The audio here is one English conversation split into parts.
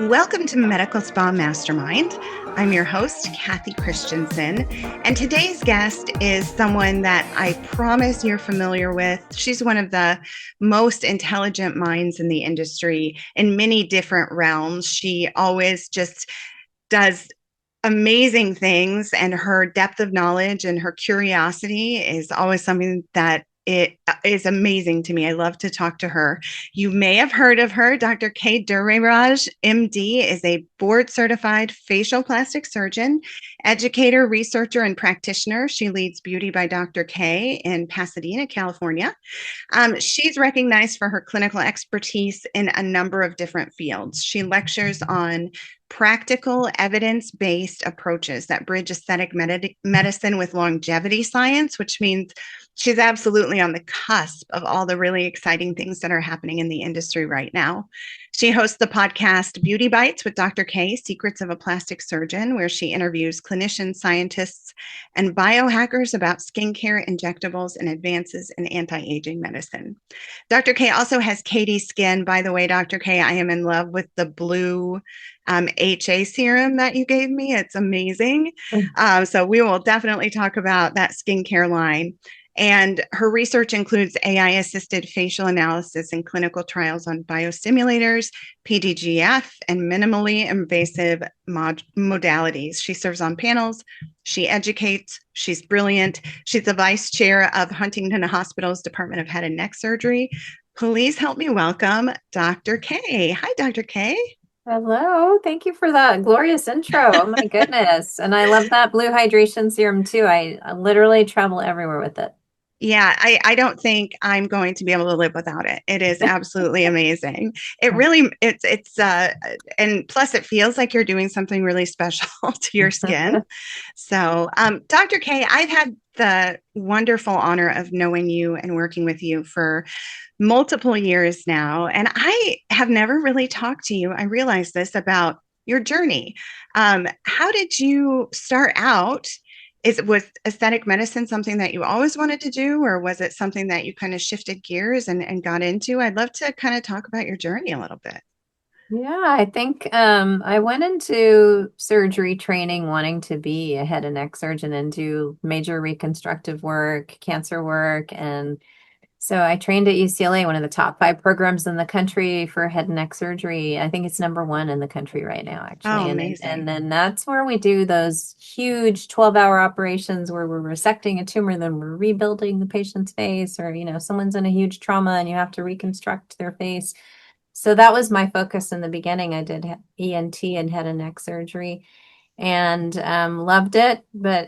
Welcome to Medical Spa Mastermind. I'm your host, Cathy Christensen, and today's guest is someone that I promise you're familiar with. She's one of the most intelligent minds in the industry in many different realms. She always just does amazing things, and her depth of knowledge and her curiosity is always something that it is amazing to me. I love to talk to her. You may have heard of her. Dr. K. Durairaj, MD, is a board certified facial plastic surgeon, educator, researcher, and practitioner. She leads Beauty by Dr. K in Pasadena, California. She's recognized for her clinical expertise in a number of different fields. She lectures on practical, evidence based approaches that bridge aesthetic medicine with longevity science, which means she's absolutely on the cusp of all the really exciting things that are happening in the industry right now. She hosts the podcast Beauty Bites with Dr. K, Secrets of a Plastic Surgeon, where she interviews clinicians, scientists, and biohackers about skincare, injectables, and advances in anti-aging medicine. Dr. K also has Katie Skin. By the way, Dr. K, I am in love with the blue HA serum that you gave me. It's amazing. So we will definitely talk about that skincare line. And her research includes AI-assisted facial analysis and clinical trials on biostimulators, PDGF, and minimally invasive modalities. She serves on panels. She educates. She's brilliant. She's the vice chair of Huntington Hospital's Department of Head and Neck Surgery. Please help me welcome Dr. K. Hi, Dr. K. Hello, thank you for that glorious intro. Oh my goodness. And I love that blue hydration serum too. I literally travel everywhere with it. Yeah, I don't think I'm going to be able to live without it. It is absolutely amazing. It really it's and plus it feels like you're doing something really special to your skin. So, Dr. K, I've had the wonderful honor of knowing you and working with you for multiple years now, and I have never really talked to you. I realize this about your journey. How did you start out? Was aesthetic medicine something that you always wanted to do, or was it something that you kind of shifted gears and got into? I'd love to kind of talk about your journey a little bit. Yeah, I think I went into surgery training wanting to be a head and neck surgeon and do major reconstructive work, cancer work, and so I trained at UCLA, one of the top 5 programs in the country for head and neck surgery. I think it's number 1 in the country right now, Oh, actually. And amazing. then that's where we do those huge 12-hour operations where we're resecting a tumor, then we're rebuilding the patient's face, or, someone's in a huge trauma and you have to reconstruct their face. So that was my focus in the beginning. I did ENT and head and neck surgery and loved it. But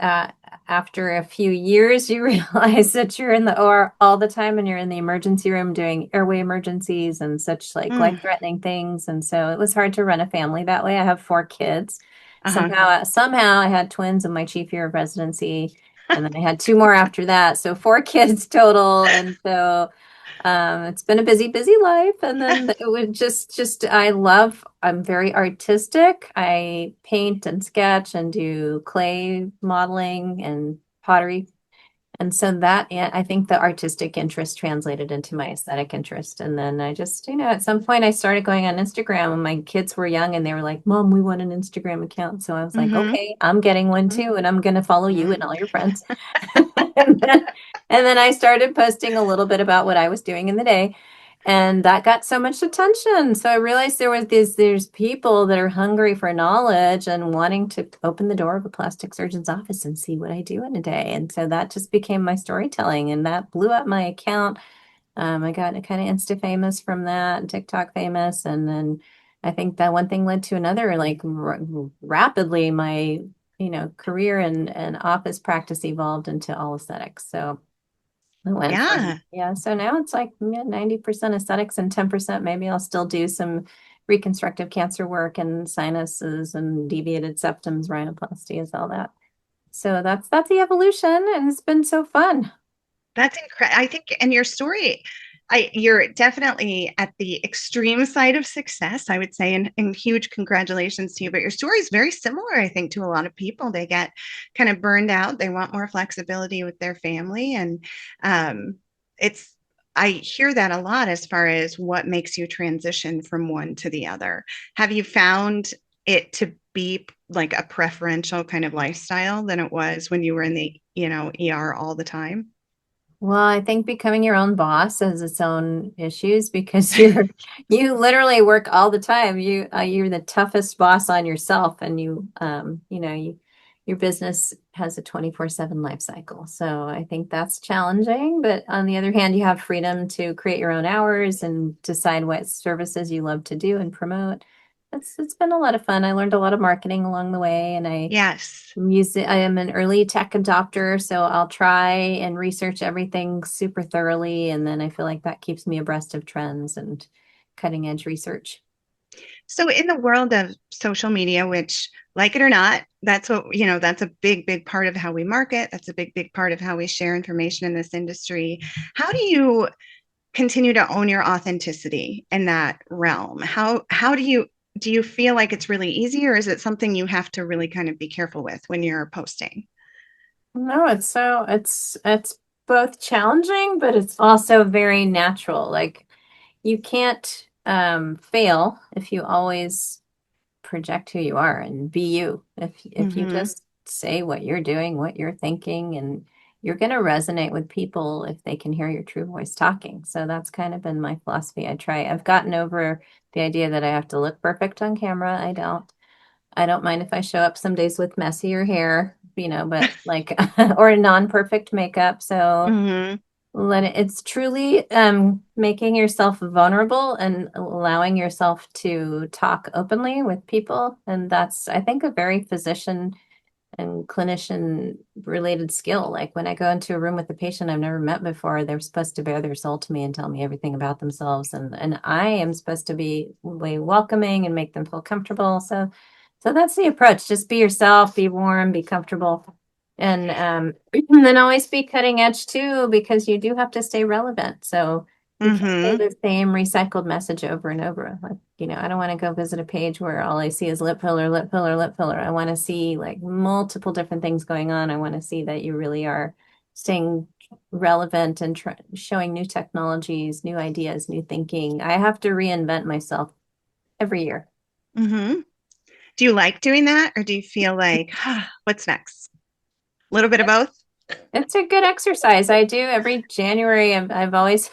after a few years, you realize that you're in the OR all the time and you're in the emergency room doing airway emergencies and such like Mm, life-threatening things. And so it was hard to run a family that way. I have 4 kids. uh-huh. Somehow I had twins in my chief year of residency, and then I had 2 more after that. So 4 kids total. And so it's been a busy, busy life. And then it would I'm very artistic. I paint and sketch and do clay modeling and pottery. And so yeah, I think the artistic interest translated into my aesthetic interest. And then I just, at some point I started going on Instagram when my kids were young and they were like, Mom, we want an Instagram account. So I was like, Mm-hmm. okay, I'm getting one too. And I'm going to follow you and all your friends. And then, and then I started posting a little bit about what I was doing in the day. And that got so much attention. So I realized there's people that are hungry for knowledge and wanting to open the door of a plastic surgeon's office and see what I do in a day. And so that just became my storytelling, and that blew up my account. I got kind of Insta famous from that, and TikTok famous. And then I think that one thing led to another, like rapidly my, career and office practice evolved into all aesthetics. So I went from, Yeah. yeah, so now it's like 90% aesthetics and 10% maybe I'll still do some reconstructive cancer work and sinuses and deviated septums, rhinoplasties, all that. So that's the evolution, and it's been so fun. That's incredible. I think, and your story, you're definitely at the extreme side of success, I would say, and huge congratulations to you. But your story is very similar, I think, to a lot of people. They get kind of burned out. They want more flexibility with their family, and um, it's I hear that a lot as far as what makes you transition from one to the other. Have you found it to be like a preferential kind of lifestyle than it was when you were in the, ER all the time? Well, I think becoming your own boss has its own issues because you literally work all the time. You're the toughest boss on yourself, and your business has a 24/7 life cycle. So I think that's challenging. But on the other hand, you have freedom to create your own hours and decide what services you love to do and promote. It's been a lot of fun. I learned a lot of marketing along the way, and Yes. I am an early tech adopter, so I'll try and research everything super thoroughly, and then I feel like that keeps me abreast of trends and cutting edge research. So in the world of social media, which like it or not, that's a big, big part of how we market. That's a big, big part of how we share information in this industry. How do you continue to own your authenticity in that realm? How do you feel like it's really easy, or is it something you have to really kind of be careful with when you're posting? No, it's both challenging, but it's also very natural. Like you can't fail if you always project who you are and be you. If you Mm-hmm. just say what you're doing, what you're thinking, and you're going to resonate with people if they can hear your true voice talking. So that's kind of been my philosophy. I've gotten over the idea that I have to look perfect on camera. I don't. I don't mind if I show up some days with messier hair, but like or non-perfect makeup. So Mm-hmm. it's truly making yourself vulnerable and allowing yourself to talk openly with people. And that's, I think, a very physician and clinician related skill. Like when I go into a room with a patient I've never met before, they're supposed to bare their soul to me and tell me everything about themselves. And I am supposed to be way welcoming and make them feel comfortable. So that's the approach. Just be yourself, be warm, be comfortable. And then always be cutting edge too, because you do have to stay relevant. So you can't say Mm-hmm. the same recycled message over and over. Like, I don't want to go visit a page where all I see is lip filler, lip filler, lip filler. I want to see like multiple different things going on. I want to see that you really are staying relevant and showing new technologies, new ideas, new thinking. I have to reinvent myself every year. Mm-hmm. Do you like doing that, or do you feel like, what's next? A little bit of both? It's a good exercise. I do every January. I've always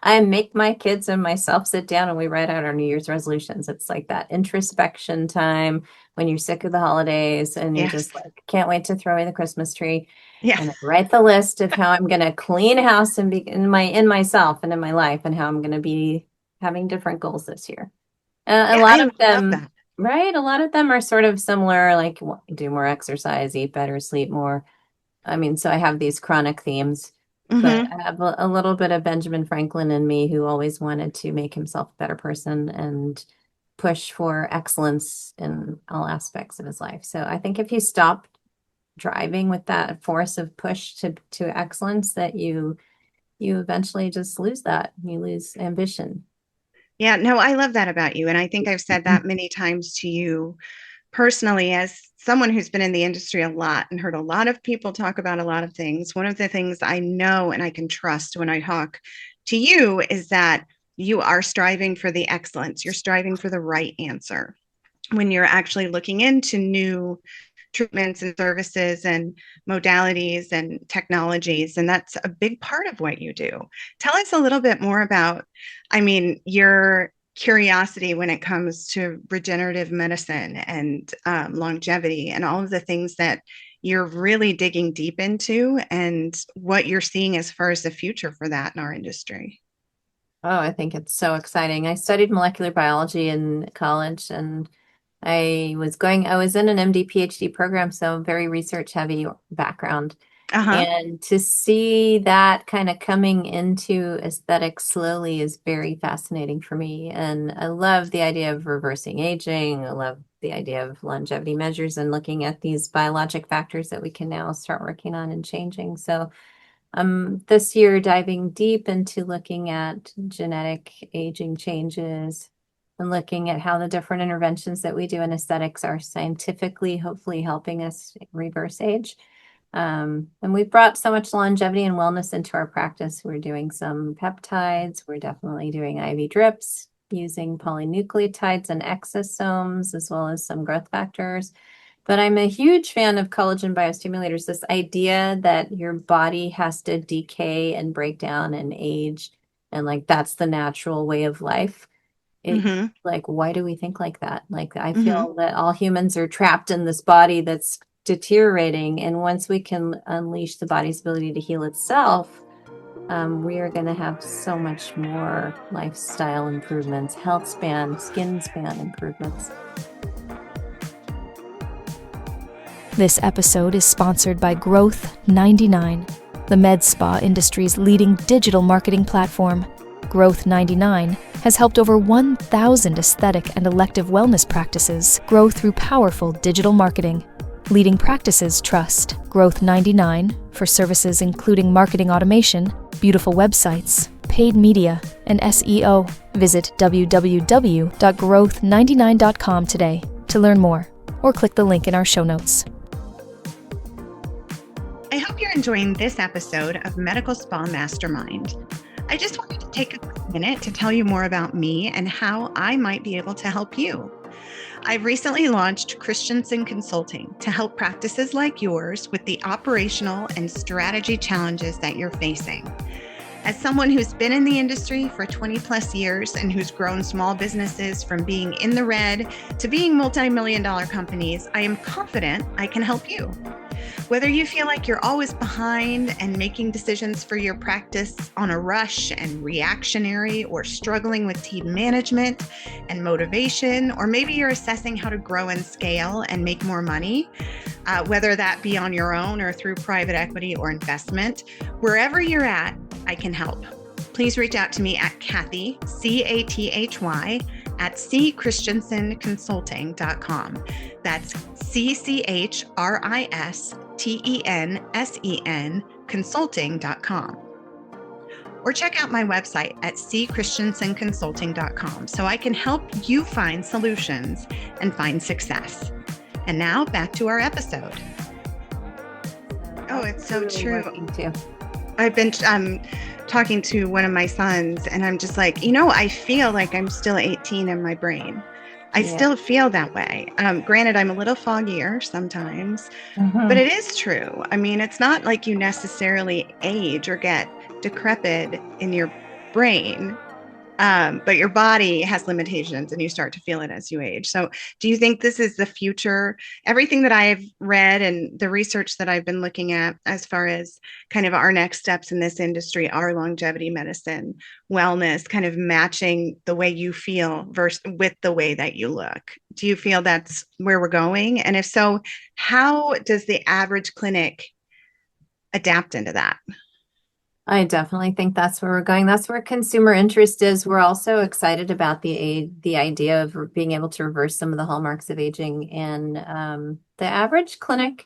I make my kids and myself sit down and we write out our New Year's resolutions. It's like that introspection time when you're sick of the holidays and you Yes. just like can't wait to throw away the Christmas tree. Yeah. And I write the list of how I'm going to clean house and be in myself and in my life and how I'm going to be having different goals this year. A Yeah, lot I of love them, that. right? A lot of them are sort of similar, like do more exercise, eat better, sleep more. I mean, so I have these chronic themes, but Mm-hmm. I have a little bit of Benjamin Franklin in me who always wanted to make himself a better person and push for excellence in all aspects of his life. So I think if you stop driving with that force of push to excellence, that you eventually just lose that. You lose ambition. Yeah, no, I love that about you. And I think I've said that many times to you personally, as someone who's been in the industry a lot and heard a lot of people talk about a lot of things. One of the things I know and I can trust when I talk to you is that you are striving for the excellence, you're striving for the right answer. When you're actually looking into new treatments and services and modalities and technologies. And that's a big part of what you do. Tell us a little bit more about, your curiosity when it comes to regenerative medicine and longevity and all of the things that you're really digging deep into and what you're seeing as far as the future for that in our industry. Oh, I think it's so exciting. I studied molecular biology in college and I was in an MD PhD program, so very research heavy background. Uh-huh. And to see that kind of coming into aesthetics slowly is very fascinating for me. And I love the idea of reversing aging. I love the idea of longevity measures and looking at these biologic factors that we can now start working on and changing. So this year diving deep into looking at genetic aging changes and looking at how the different interventions that we do in aesthetics are scientifically, hopefully helping us reverse age. And we've brought so much longevity and wellness into our practice. We're doing some peptides. We're definitely doing IV drips using polynucleotides and exosomes, as well as some growth factors. But I'm a huge fan of collagen biostimulators. This idea that your body has to decay and break down and age, and like that's the natural way of life. It Mm-hmm. like, why do we think like that? Like, I Mm-hmm. feel that all humans are trapped in this body that's deteriorating, and once we can unleash the body's ability to heal itself, we are going to have so much more lifestyle improvements, health span, skin span improvements. This episode is sponsored by Growth 99, the med spa industry's leading digital marketing platform. Growth 99 has helped over 1,000 aesthetic and elective wellness practices grow through powerful digital marketing. Leading practices trust Growth 99 for services including marketing automation, beautiful websites, paid media, and SEO. Visit www.growth99.com today to learn more, or click the link in our show notes. I hope you're enjoying this episode of Medical Spa Mastermind. I just wanted to take a quick minute to tell you more about me and how I might be able to help you. I've recently launched Christensen Consulting to help practices like yours with the operational and strategy challenges that you're facing. As someone who's been in the industry for 20 plus years and who's grown small businesses from being in the red to being multi-million-dollar companies, I am confident I can help you. Whether you feel like you're always behind and making decisions for your practice on a rush and reactionary, or struggling with team management and motivation, or maybe you're assessing how to grow and scale and make more money, whether that be on your own or through private equity or investment, wherever you're at, I can help. Please reach out to me at Cathy, C-A-T-H-Y, at cchristensenconsulting.com. That's CCHRISTENSEN consulting.com. Or check out my website at cchristensenconsulting.com so I can help you find solutions and find success. And now back to our episode. Oh, it's so true. I've been talking to one of my sons, and I'm just like, I feel like I'm still 18 in my brain. I still feel that way. Granted, I'm a little foggier sometimes, but it is true. I mean, it's not like you necessarily age or get decrepit in your brain, but your body has limitations and you start to feel it as you age. So do you think this is the future? Everything that I've read and the research that I've been looking at as far as kind of our next steps in this industry are longevity medicine, wellness, kind of matching the way you feel versus with the way that you look. Do you feel that's where we're going? And if so, how does the average clinic adapt into that? I definitely think that's where we're going. That's where consumer interest is. We're also excited about the idea of being able to reverse some of the hallmarks of aging. And the average clinic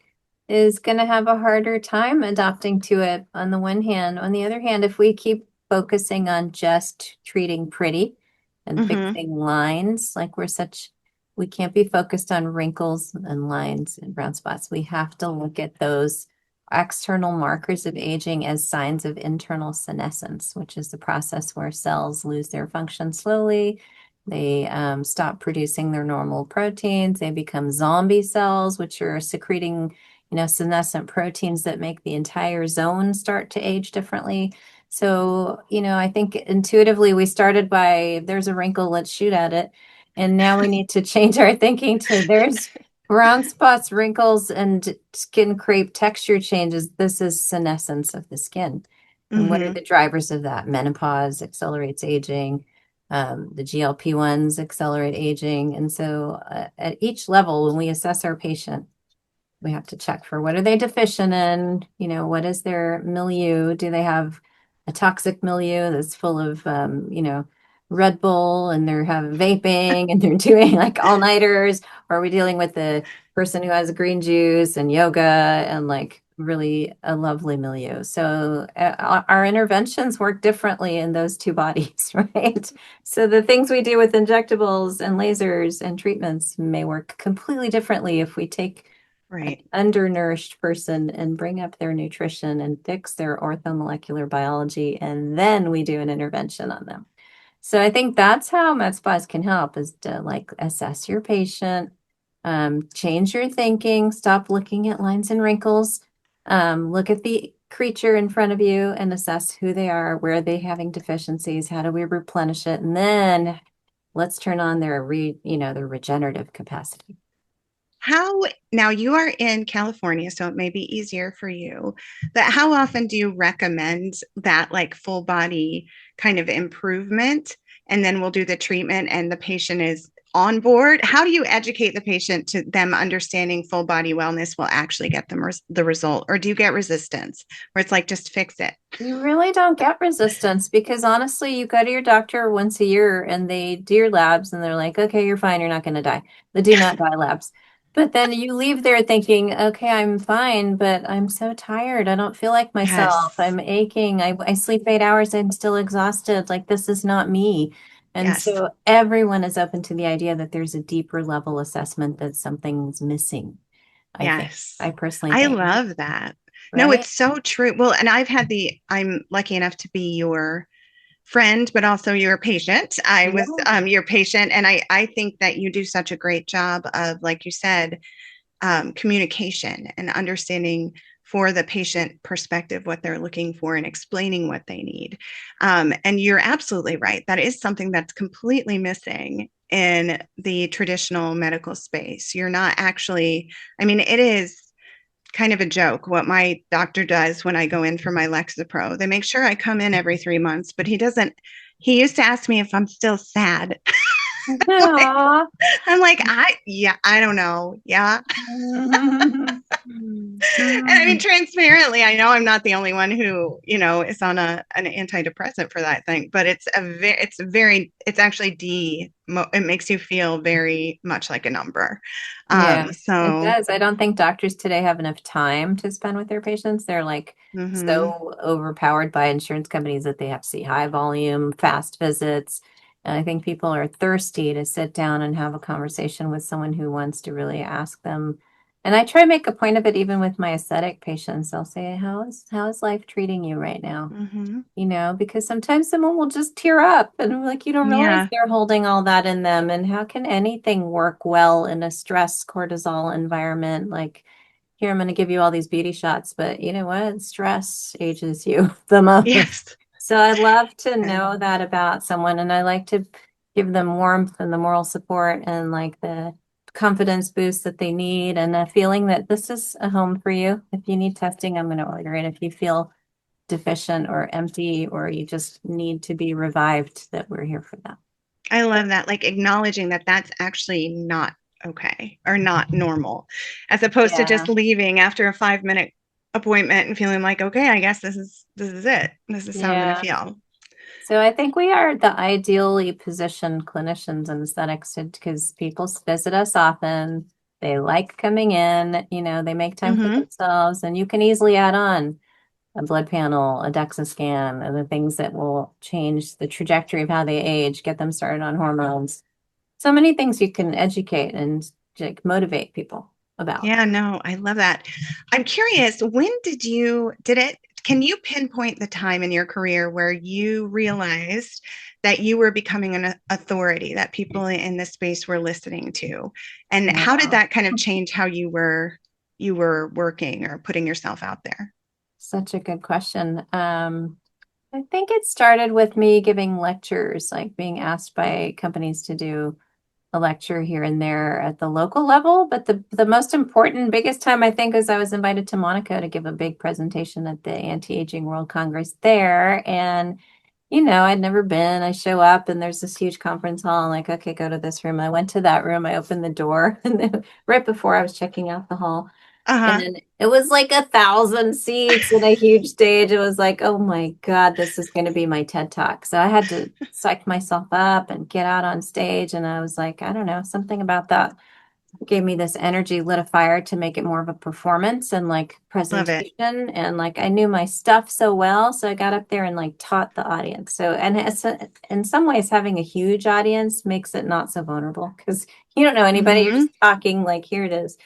is going to have a harder time adapting to it on the one hand. On the other hand, if we keep focusing on just treating pretty and fixing lines, like we can't be focused on wrinkles and lines and brown spots. We have to look at those external markers of aging as signs of internal senescence, which is the process where cells lose their function slowly. They stop producing their normal proteins. They become zombie cells, which are secreting, senescent proteins that make the entire zone start to age differently. So, I think intuitively we started by there's a wrinkle, let's shoot at it. And now we need to change our thinking to there's brown spots, wrinkles, and skin crepe texture changes. This is senescence of the skin. And what are the drivers of that? Menopause accelerates aging. The GLP-1s accelerate aging. And so at each level, when we assess our patient, we have to check for what are they deficient in? What is their milieu? Do they have a toxic milieu that's full of, Red Bull, and they're having vaping and they're doing like all-nighters? Or are we dealing with the person who has green juice and yoga and like really a lovely milieu? So our interventions work differently in those two bodies, right? So the things we do with injectables and lasers and treatments may work completely differently if we take Right. undernourished person and bring up their nutrition and fix their orthomolecular biology, and then we do an intervention on them. So I think that's how med spas can help, is to like assess your patient, change your thinking, stop looking at lines and wrinkles, look at the creature in front of you and assess who they are, where are they having deficiencies, how do we replenish it, and then let's turn on their their regenerative capacity. How now you are in California, so it may be easier for you, but how often do you recommend that like full body kind of improvement? And then we'll do the treatment and the patient is on board. How do you educate the patient to them understanding full body wellness will actually get them the result? Or do you get resistance where it's like, just fix it? You really don't get resistance because honestly, you go to your doctor once a year and they do your labs and they're like, okay, you're fine. You're not going to die. The do not die labs. But then you leave there thinking, okay, I'm fine, but I'm so tired. I don't feel like myself. Yes. I'm aching. I sleep 8 hours. I'm still exhausted. Like this is not me. And Yes. so everyone is open to the idea that there's a deeper level assessment that something's missing, I think. Yes. I personally I think, love that. No, right? it's so true. Well, and I'm lucky enough to be your friend, but also your patient. I was Yeah. your patient, and I think that you do such a great job of, like you said, communication and understanding for the patient perspective what they're looking for and explaining what they need. And you're absolutely right. That is something that's completely missing in the traditional medical space. You're not actually, I mean, it is kind of a joke what my doctor does when I go in for my Lexapro. They make sure I come in every 3 months, but he doesn't. He used to ask me if I'm still sad. Like, Aw. I'm like, I don't know. Yeah. And I mean, transparently, I know I'm not the only one who, is on an antidepressant for that thing, but it's actually it makes you feel very much like a number. Yeah, it So, does. I don't think doctors today have enough time to spend with their patients. They're like mhm. so overpowered by insurance companies that they have to see high volume, fast visits. And I think people are thirsty to sit down and have a conversation with someone who wants to really ask them. And I try to make a point of it even with my aesthetic patients. I'll say, how is life treating you right now? Mhm. Because sometimes someone will just tear up and like you don't realize Yeah. they're holding all that in them. And how can anything work well in a stress cortisol environment? Like, here, I'm going to give you all these beauty shots, but you know what? Stress ages you the most. Yes. So I love to Yeah. know that about someone, and I like to give them warmth and the moral support and like the confidence boost that they need, and a feeling that this is a home for you. If you need testing, I'm going to order it. If you feel deficient or empty or you just need to be revived, that we're here for that. I love that, like acknowledging that that's actually not okay or not normal, as opposed to just Yeah. leaving after a 5-minute appointment and feeling like, okay, I guess this is it. This is how I'm going to Yeah. feel. So I think we are the ideally positioned clinicians in aesthetics because people visit us often. They like coming in, they make time for Hmm. themselves, and you can easily add on a blood panel, a DEXA scan, and the things that will change the trajectory of how they age, get them started on hormones. So many things you can educate and like motivate people about. Yeah, no, I love that. I'm curious, when can you pinpoint the time in your career where you realized that you were becoming an authority that people in this space were listening to? And how did Wow. that kind of change how you were working or putting yourself out there? Such a good question. I think it started with me giving lectures, like being asked by companies to do a lecture here and there at the local level. But the most important, biggest time I think is I was invited to Monaco to give a big presentation at the Anti-Aging World Congress there. And, I'd never been. I show up and there's this huge conference hall. I'm like, okay, go to this room. I went to that room. I opened the door and then right before I was checking out the hall. Uh-huh. And it was like 1,000 seats and a huge stage. It was like, oh my God, this is going to be my TED Talk. So I had to psych myself up and get out on stage. And I was like, I don't know, something about that gave me this energy, lit a fire to make it more of a performance and like Love it. presentation. And like I knew my stuff so well. So I got up there and like taught the audience. So, and in some ways, having a huge audience makes it not so vulnerable because you don't know anybody. You're Hmm. just talking like, here it is.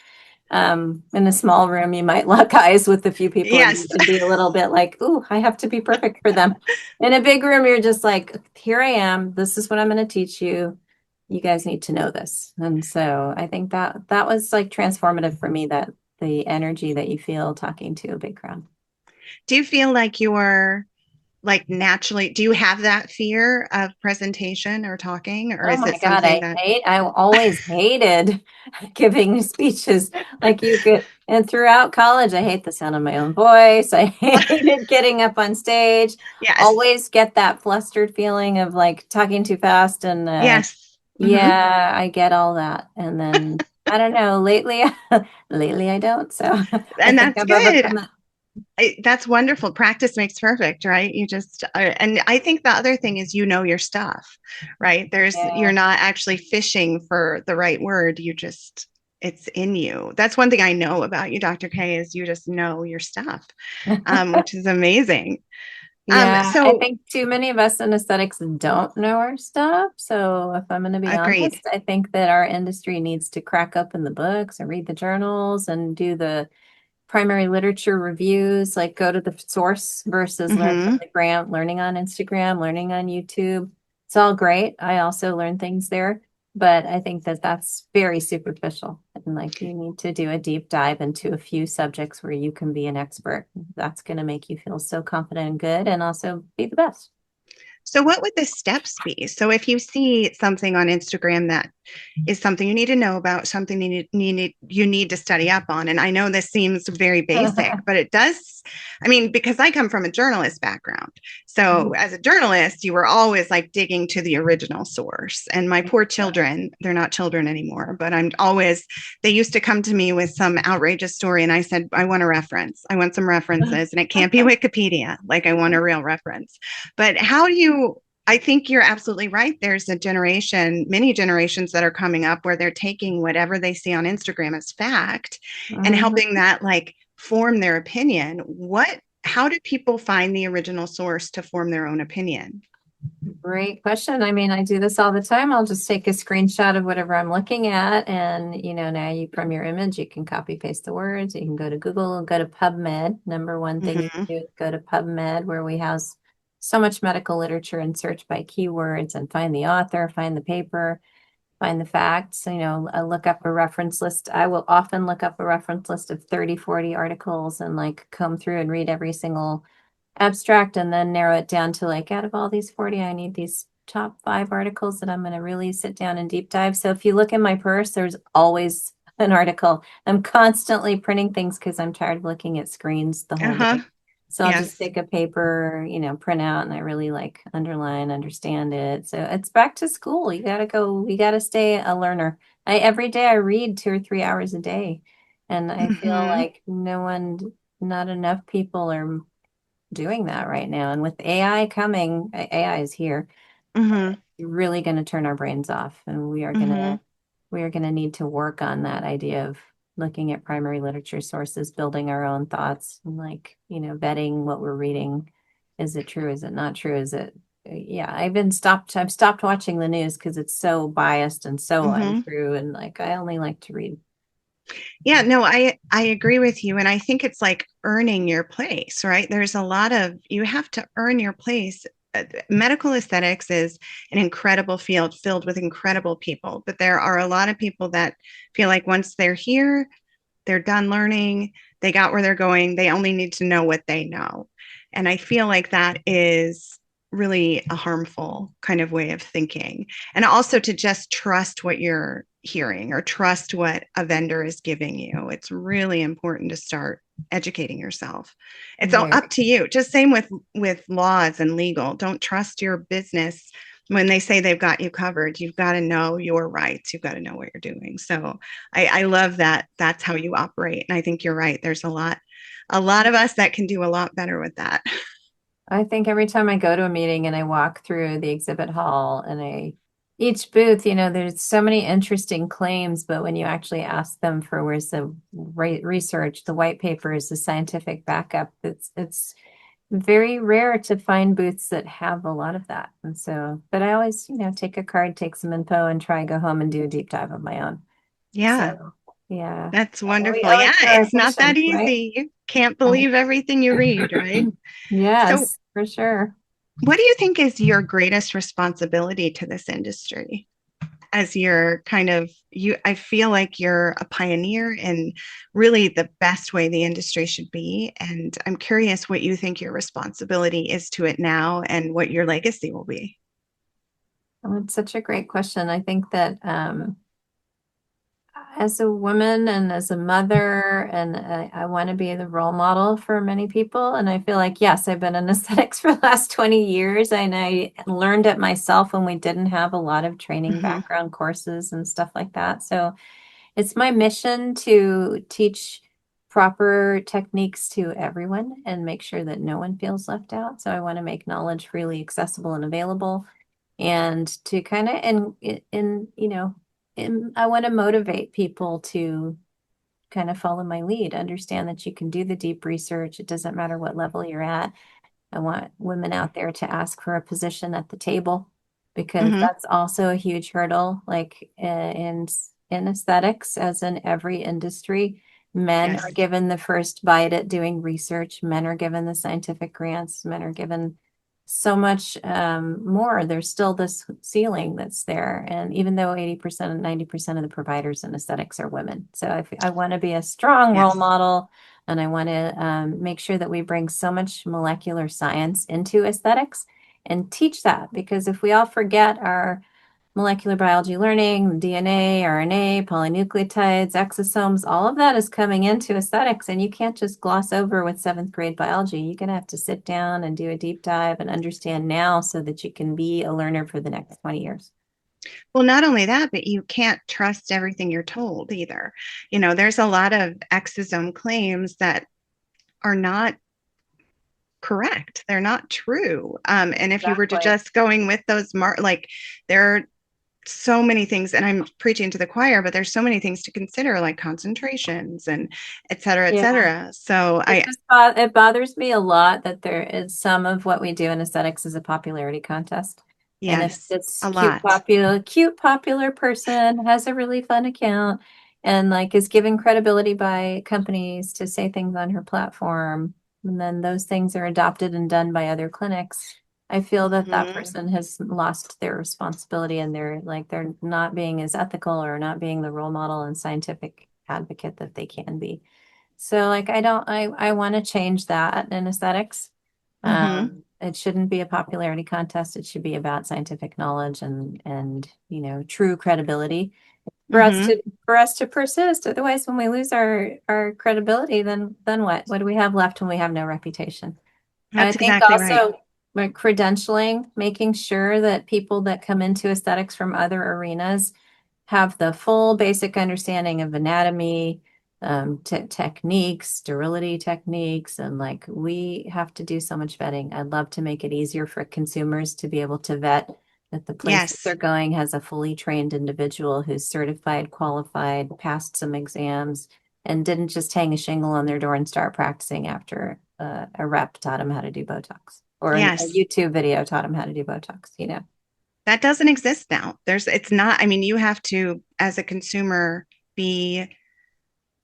In a small room, you might lock eyes with a few people Yes. and be a little bit like, ooh, I have to be perfect for them. In a big room, you're just like, here I am. This is what I'm going to teach you. You guys need to know this. And so I think that was like transformative for me, that the energy that you feel talking to a big crowd. Do you feel like you're like naturally, do you have that fear of presentation or talking, or Oh is my it God, something that, I always hated giving speeches. Like you could, and throughout college, I hate the sound of my own voice. I hated getting up on stage. yes, Always get that flustered feeling of like talking too fast. And yes. Hmm. yeah, I get all that. And then I don't know, lately I don't. So I And think that's I've good. overcome that. That's wonderful. Practice makes perfect, right? You just, and I think the other thing is, your stuff, right? You're Yeah. not actually fishing for the right word. It's in you. That's one thing I know about you, Dr. K, is you just know your stuff, which is amazing. Yeah, I So think too many of us in aesthetics don't know our stuff. So if I'm going to be agreed. honest, I think that our industry needs to crack open the books and read the journals and do the primary literature reviews, like go to the source versus learn from Hmm. the gram, learning on Instagram, learning on YouTube. It's all great. I also learn things there, but I think that that's very superficial. And like you need to do a deep dive into a few subjects where you can be an expert. That's going to make you feel so confident and good and also be the best. So, what would the steps be? So, if you see something on Instagram that is something you need to know about, something you need to study up on, and I know this seems very basic, but it does. I mean, because I come from a journalist background, so as a journalist, you were always like digging to the original source. And my poor children, they're not children anymore, but they used to come to me with some outrageous story, and I said, I want a reference. I want some references, and it can't be Wikipedia. Like, I want a real reference. But I think you're absolutely right. There's many generations that are coming up where they're taking whatever they see on Instagram as fact and Mhm. helping that like form their opinion. How do people find the original source to form their own opinion? Great question. I mean, I do this all the time. I'll just take a screenshot of whatever I'm looking at. And, now you from your image, you can copy paste the words. You can go to Google, go to PubMed. Number one thing you Hmm. can do is go to PubMed, where we house so much medical literature, and search by keywords and find the author, find the paper, find the facts. I look up a reference list. I will often look up a reference list of 30, 40 articles and like comb through and read every single abstract and then narrow it down to like, out of all these 40, I need these top 5 articles that I'm going to really sit down and deep dive. So if you look in my purse, there's always an article. I'm constantly printing things because I'm tired of looking at screens the whole Uh-huh. day. So I'll just Yes. take a paper, print out, and I really like underline, understand it. So it's back to school. You got to stay a learner. Every day I read 2 or 3 hours a day. And I feel Hmm. like not enough people are doing that right now. And with AI coming, AI is here, Hmm. really going to turn our brains off. And Hmm. we are going to need to work on that idea of looking at primary literature sources, building our own thoughts, and like, vetting what we're reading. Is it true? Is it not true? Yeah, I've stopped watching the news because it's so biased and so Hmm. untrue. And like, I only like to read. Yeah, no, I agree with you. And I think it's like earning your place, right? You have to earn your place. Medical aesthetics is an incredible field filled with incredible people, but there are a lot of people that feel like once they're here, they're done learning, they got where they're going, they only need to know what they know. And I feel like that is really a harmful kind of way of thinking. And also to just trust what you're hearing or trust what a vendor is giving you. It's really important to start educating yourself. It's all up Very. to you. Just same with laws and legal. Don't trust your business when they say they've got you covered. You've got to know your rights. You've got to know what you're doing. So I love that that's how you operate. And I think you're right. There's a lot of us that can do a lot better with that. I think every time I go to a meeting and I walk through the exhibit hall and each booth, there's so many interesting claims, but when you actually ask them for where's the research, the white papers, the scientific backup, it's very rare to find booths that have a lot of that. And so, but I always, take a card, take some info, and try go home and do a deep dive of my own. Yeah. So Yeah. That's And we wonderful. owe it Yeah, to our it's not that patients, right? easy. You can't believe everything you read, right? So, Yes, for sure. what do you think is your greatest responsibility to this industry? As you're kind of you I feel like you're a pioneer in really the best way the industry should be, and I'm curious what you think your responsibility is to it now and what your legacy will be. Oh, it's such a great question. I think that as a woman and as a mother, and I want to be the role model for many people. And I feel like, yes, I've been in aesthetics for the last 20 years, and I learned it myself when we didn't have a lot of training Hmm. background courses and stuff like that. So it's my mission to teach proper techniques to everyone and make sure that no one feels left out. So I want to make knowledge freely accessible and available, and to kind of I want to motivate people to kind of follow my lead, understand that you can do the deep research. It doesn't matter what level you're at. I want women out there to ask for a position at the table, because Hmm. that's also a huge hurdle. Like in aesthetics, as in every industry, men are Yes. given the first bite at doing research. Men are given the scientific grants. Men are given so much more. There's still this ceiling that's there. And even though 80% and 90% of the providers in aesthetics are women. So I want to be a strong role Yes. model, and I want to make sure that we bring so much molecular science into aesthetics and teach that. Because if we all forget our molecular biology learning, DNA, RNA, polynucleotides, exosomes, all of that is coming into aesthetics. And you can't just gloss over with seventh grade biology. You're going to have to sit down and do a deep dive and understand now so that you can be a learner for the next 20 years. Well, not only that, but you can't trust everything you're told either. There's a lot of exosome claims that are not correct. They're not true. And if you were to Exactly. just going with those like there are so many things, and I'm preaching to the choir, but there's so many things to consider, like concentrations and et cetera, et Yeah. cetera. So It just it bothers me a lot that there is some of what we do in aesthetics is a popularity contest. And if yes, this a lot. cute popular person has a really fun account and like is given credibility by companies to say things on her platform, and then those things are adopted and done by other clinics, I feel that that Mhm. person has lost their responsibility, and they're not being as ethical or not being the role model and scientific advocate that they can be. So like I want to change that in aesthetics. Mhm. It shouldn't be a popularity contest. It should be about scientific knowledge and true credibility Mhm. for us to persist. Otherwise, when we lose our credibility, then what? What do we have left when we have no reputation? I That's think exactly right. also like credentialing, making sure that people that come into aesthetics from other arenas have the full basic understanding of anatomy, techniques, sterility techniques, and like we have to do so much vetting. I'd love to make it easier for consumers to be able to vet that the place that Yes. they're going has a fully trained individual who's certified, qualified, passed some exams, and didn't just hang a shingle on their door and start practicing after a rep taught them how to do Botox, or a Yes. YouTube video taught them how to do Botox. That doesn't exist now. It's not, I mean, you have to, as a consumer, be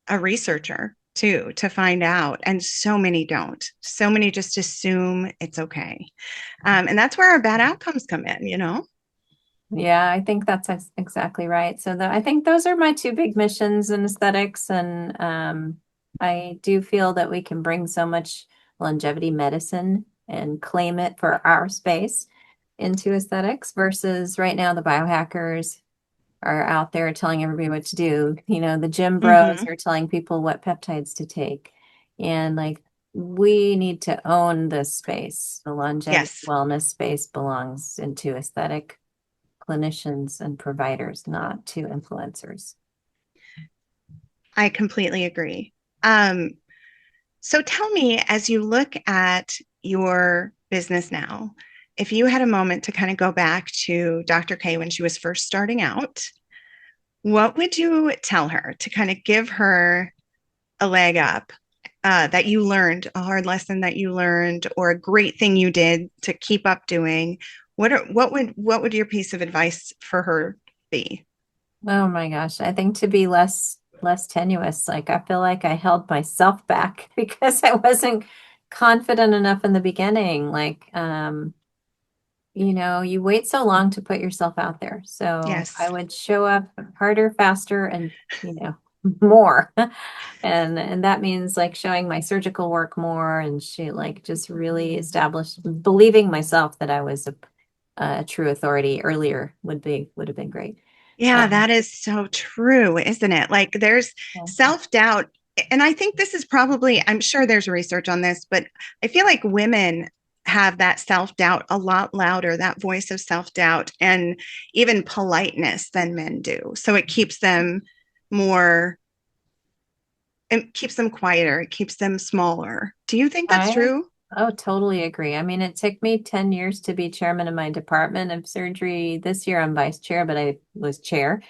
a researcher too to find out. And so many don't. So many just assume it's okay. And that's where our bad outcomes come in. Yeah, I think that's exactly right. So I think those are my two big missions in aesthetics, and I do feel that we can bring so much longevity medicine and claim it for our space into aesthetics versus right now the biohackers are out there telling everybody what to do. The gym bros Hmm. are telling people what peptides to take, and like we need to own this space. The longevity Yes, wellness space belongs into aesthetic clinicians and providers, not to influencers. I completely agree. Um, so tell me, as you look at your business now, if you had a moment to kind of go back to Dr. K when she was first starting out, what would you tell her to kind of give her a leg up, that you learned, a hard lesson that you learned, or a great thing you did to keep up doing? What would your piece of advice for her be? Oh my gosh, I think to be less less tenuous. Like I feel like I held myself back because I wasn't confident enough in the beginning. Like, you wait so long to put yourself out there. So I Yes. would show up harder, faster, and, more. And that means like showing my surgical work more and she like just really established believing myself that I was a true authority earlier would have been great. Yeah, Um, that is so true, isn't it? Like there's yeah. self-doubt. And I think this is probably, I'm sure there's research on this, but I feel like women have that self-doubt a lot louder, that voice of self-doubt and even politeness than men do. So it keeps them more, it keeps them quieter, it keeps them smaller. Do you think that's I true? oh totally agree. I mean, it took me 10 years to be chairman of my department of surgery. This year I'm vice chair, but I was chair.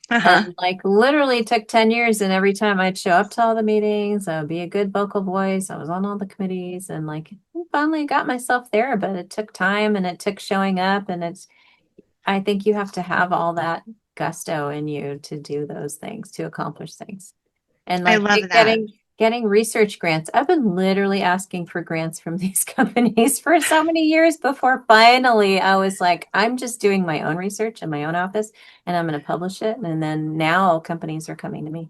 Uh-huh. And like literally took 10 years. And every time I'd show up to all the meetings, I would be a good vocal voice. I was on all the committees and like finally got myself there, but it took time and it took showing up. And I think you have to have all that gusto in you to do those things, to accomplish things. And I like love that. getting research grants. I've been literally asking for grants from these companies for so many years before finally I was like, I'm just doing my own research in my own office and I'm going to publish it. And then now companies are coming to me.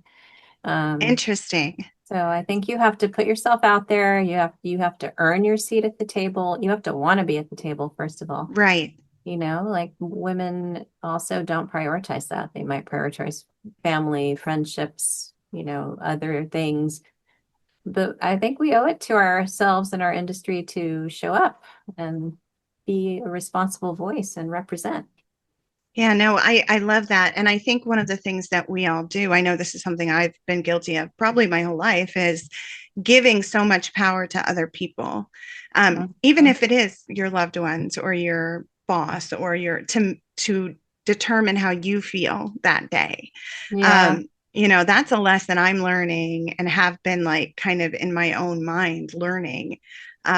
Um, Interesting. so I think you have to put yourself out there. You have to earn your seat at the table. You have to want to be at the table, first of all. Right. Like women also don't prioritize that. They might prioritize family, friendships, other things. But I think we owe it to ourselves and our industry to show up and be a responsible voice and represent. Yeah, no, I love that. And I think one of the things that we all do, I know this is something I've been guilty of probably my whole life, is giving so much power to other people. Even Mhm. if it is your loved ones or your boss or your to determine how you feel that day. Yeah, That's a lesson I'm learning and have been like kind of in my own mind learning.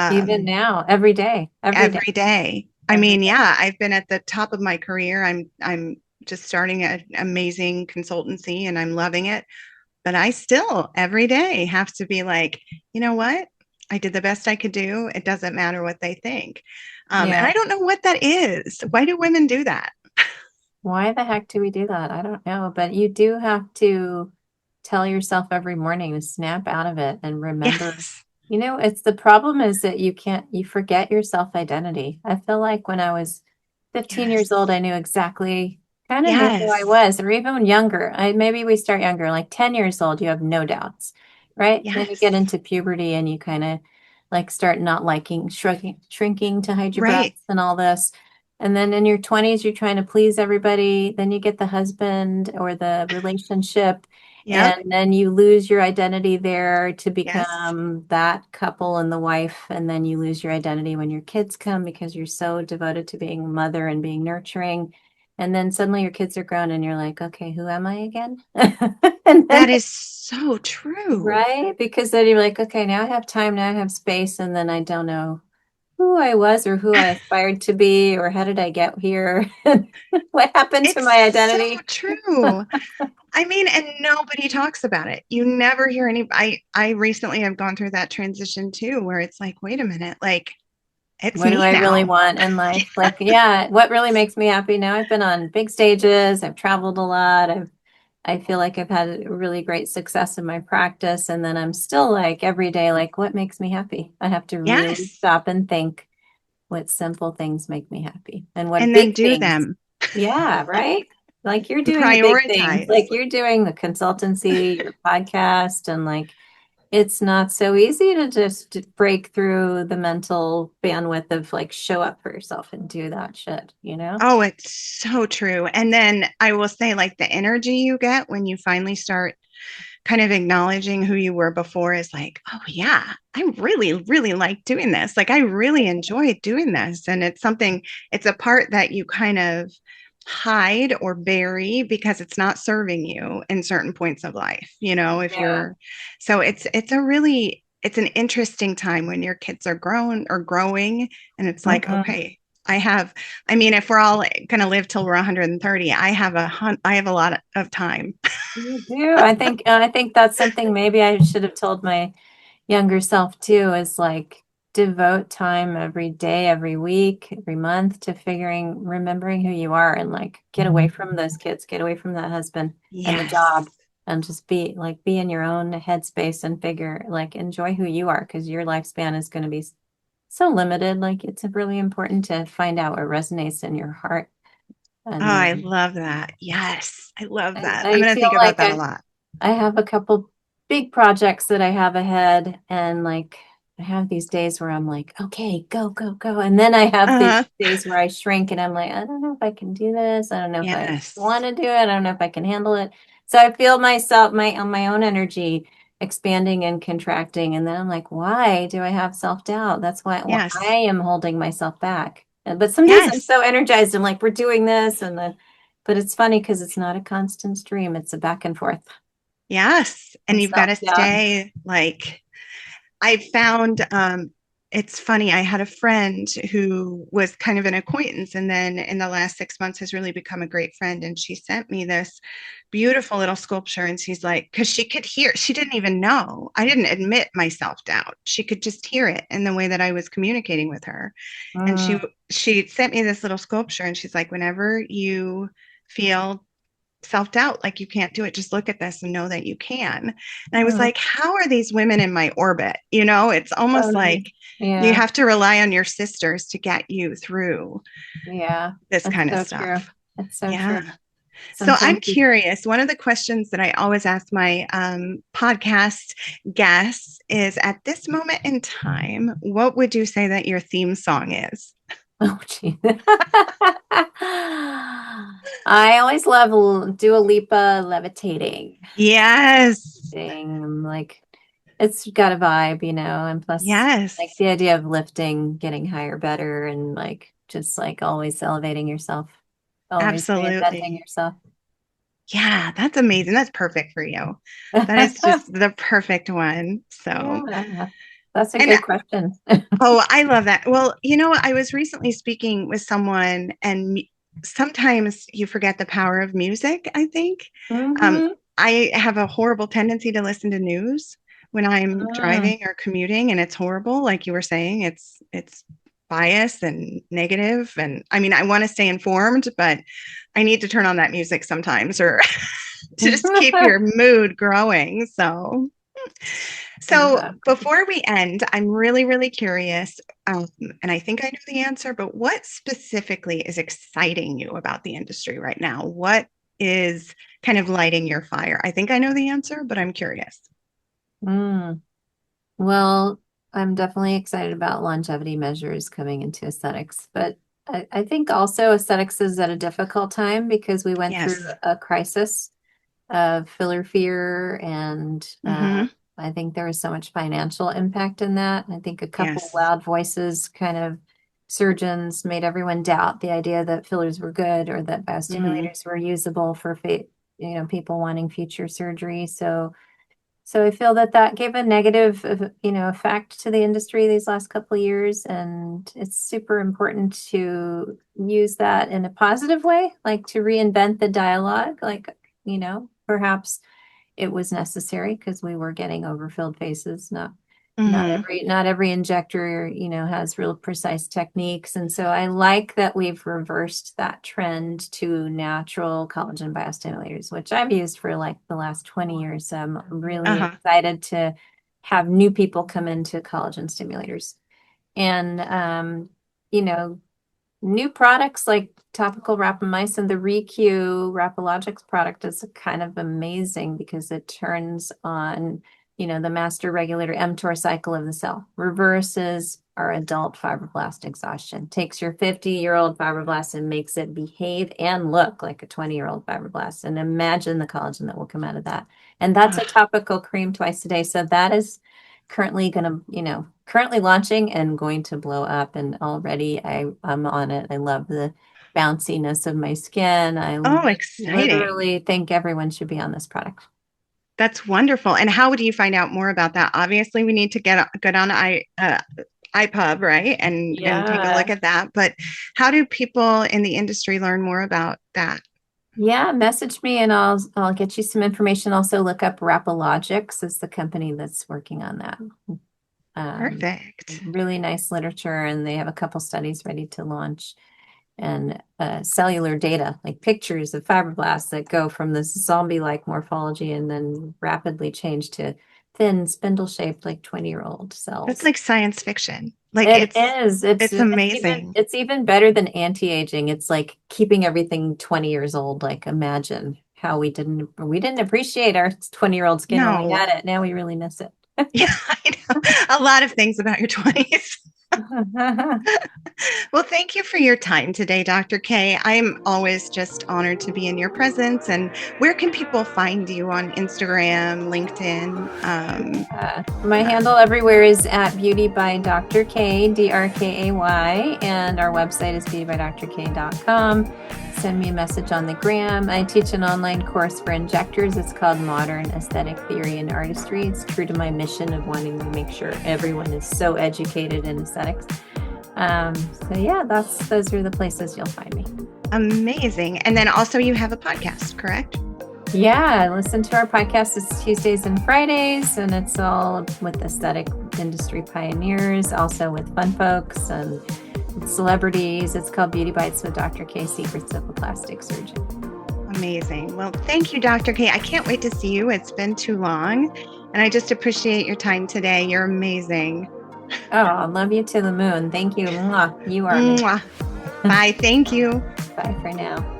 even Um, now, every day, every day, every day. I every mean, day. yeah, I've been at the top of my career. I'm just starting an amazing consultancy and I'm loving it. But I still every day have to be like, you know what? I did the best I could do. It doesn't matter what they think. And Yeah. I don't know what that is. Why do women do that? Why the heck do we do that? I don't know, but you do have to tell yourself every morning to snap out of it and remember. Yes. It's the problem is that you forget your self-identity. I feel like when I was 15 years old, Yes. I knew exactly, kind of knew who I Yes. was, or even younger. Maybe we start younger, like 10 years old, you have no doubts, right? Then you get Yes. into puberty and you kind of like start not liking shrinking to hide your Right. breasts and all this. And then in your 20s, you're trying to please everybody. Then you get the husband or the relationship, Yep. and then you lose your identity there to Yes. become that couple and the wife. And then you lose your identity when your kids come because you're so devoted to being a mother and being nurturing. And then suddenly your kids are grown and you're like, okay, who am I again? And then, That is so true. right? Because then you're like, okay, now I have time, now I have space. And then I don't know who I was or who I aspired to be or how did I get here? What happened to It's my so identity? true. I mean, and nobody talks about it. You never hear any. I recently have gone through that transition too, where it's like, wait a minute, like it's What do me I really now. want in life? Like, yeah, what really makes me happy now? I've been on big stages, I've traveled a lot, I feel like I've had really great success in my practice, and then I'm still like every day, like, what makes me happy? I have to really Yes, stop and think what simple things make me happy and what and then big do things. them. Yeah, right? Like you're doing the big things, Prioritize. like you're doing the consultancy, your podcast, and like it's not so easy to just break through the mental bandwidth of like show up for yourself and do that shit, you know? Oh, it's so true. And then I will say, like the energy you get when you finally start kind of acknowledging who you were before is like, oh yeah, I really, really like doing this. Like I really enjoy doing this. And it's something, it's a part that you kind of hide or bury because it's not serving you in certain points of life, if Yeah. you're so it's a really it's an interesting time when your kids are grown or growing and it's like, Hmm. okay. I mean, if we're all going to live till we're 130, I have a lot of time. You do. I think that's something maybe I should have told my younger self too, is like devote time every day, every week, every month to remembering who you are, and like get away from those kids, get away from that husband and the Yes. job, and just be in your own headspace and enjoy who you are, because your lifespan is going to be so limited. Like it's really important to find out what resonates in your heart. Oh, And I love that. Yes, I love that. I'm I going to feel think about like that a lot. I have a couple big projects that I have ahead, and like I have these days where I'm like, okay, go, go, go. And then I have these Uh-huh. days where I shrink and I'm like, I don't know if I can do this. I don't know if I want Yes. to do it. I don't know if I can handle it. So I feel myself, my own energy expanding and contracting. And then I'm like, why do I have self-doubt? That's why I Yes. am holding myself back. But some days I'm Yes. so energized. I'm like, we're doing this. And then, but it's funny because it's not a constant stream. It's a back and forth. Yes. And And you've got to self-doubt. stay like I found it's funny. I had a friend who was kind of an acquaintance, and then in the last 6 months has really become a great friend. And she sent me this beautiful little sculpture. And she's like, because she could hear, she didn't even know. I didn't admit my self doubt. She could just hear it in the way that I was communicating with her. And Mm, she sent me this little sculpture, and she's like, whenever you feel self doubt, like you can't do it, just look at this and know that you can. And I was mm. like, how are these women in my orbit? You know, it's almost Totally. like you Yeah. have to rely on your sisters to get you through Yeah. this That's kind of so true. stuff. That's so Yeah. true. So I'm Sometimes you, curious. One of the questions that I always ask my podcast guests is, at this moment in time, what would you say that your theme song is? oh, gee. I always love Dua Lipa levitating. Yes. I'm like, it's got a vibe, and plus, like Yes. the idea of lifting, getting higher, better, and like just like always elevating yourself, always reinventing Absolutely. yourself. Yeah, that's amazing. That's perfect for you. That is just the perfect one. So, Yeah, that's a and good question. oh, I love that. Well, you know what? I was recently speaking with someone, and sometimes you forget the power of music, I think. Um, Mm-hmm. I have a horrible tendency to listen to news when I'm Mm, driving or commuting, and it's horrible. Like you were saying, it's biased and negative. And I mean, I want to stay informed, but I need to turn on that music sometimes, or to just keep your mood growing. So exactly. before we end, I'm really, really curious, and I think I know the answer, but what specifically is exciting you about the industry right now? What is kind of lighting your fire? I think I know the answer, but I'm curious. Mm. Well, I'm definitely excited about longevity measures coming into aesthetics, but I think also aesthetics is at a difficult time because we went through Yes. a crisis of filler fear, and Mm-hmm. I think there was so much financial impact in that. I think a couple Yes. loud voices, kind of surgeons, made everyone doubt the idea that fillers were good or that Mm-hmm. biostimulators were usable for people wanting future surgery. So I feel that that gave a negative, effect to the industry these last couple of years, and it's super important to use that in a positive way, like to reinvent the dialogue. Like, perhaps it was necessary because we were getting overfilled faces. Mm-hmm. Not every injector, has real precise techniques. And so I like that we've reversed that trend to natural collagen biostimulators, which I've used for like the last 20 years. So I'm really Uh-huh. excited to have new people come into collagen stimulators. And you know, new products like topical rapamycin, the ReQ Rapalogics product is kind of amazing because it turns on, the master regulator mTOR cycle of the cell, reverses our adult fibroblast exhaustion, takes your 50-year-old fibroblast and makes it behave and look like a 20-year-old fibroblast. And imagine the collagen that will come out of that. And that's a topical cream twice a day. So that is currently launching and going to blow up. And already I'm on it. I love the bounciness of my skin. I Oh, exciting. literally think everyone should be on this product. That's wonderful. And how would you find out more about that? Obviously, we need to get on iPub, right? And take a look at that. But how do people in the industry learn more about that? Yeah, message me and I'll get you some information. Also look up Rapologics is the company that's working on that. Perfect. Really nice literature, and they have a couple studies ready to launch. And cellular data, like pictures of fibroblasts that go from this zombie-like morphology and then rapidly change to thin, spindle-shaped, like 20-year-old cells. It's like science fiction. Like it is. It's amazing. It's even better than anti-aging. It's like keeping everything 20 years old. Like imagine how we didn't appreciate our 20-year-old skin when we had it. Now we really miss it. Yeah, I know. A lot of things about your 20s. Well, thank you for your time today, Dr. K. I'm always just honored to be in your presence. And where can people find you on Instagram, LinkedIn? My handle everywhere is at Beauty by Dr. K, DRKAY, and our website is beautybydrk.com. Send me a message on the gram. I teach an online course for injectors. It's called Modern Aesthetic Theory and Artistry. It's true to my mission of wanting to make sure everyone is so educated in aesthetics. So yeah, those are the places you'll find me. Amazing. And then also you have a podcast, correct? Yeah, listen to our podcast. It's Tuesdays and Fridays, and it's all with aesthetic industry pioneers, also with fun folks and celebrities. It's called Beauty Bites with Dr. K, Secrets of a Plastic Surgeon. Amazing. Well, thank you, Dr. K. I can't wait to see you. It's been too long, and I just appreciate your time today. You're amazing. Oh, I love you to the moon. Thank you. Mwah. You are amazing. Bye. Thank you. Bye for now.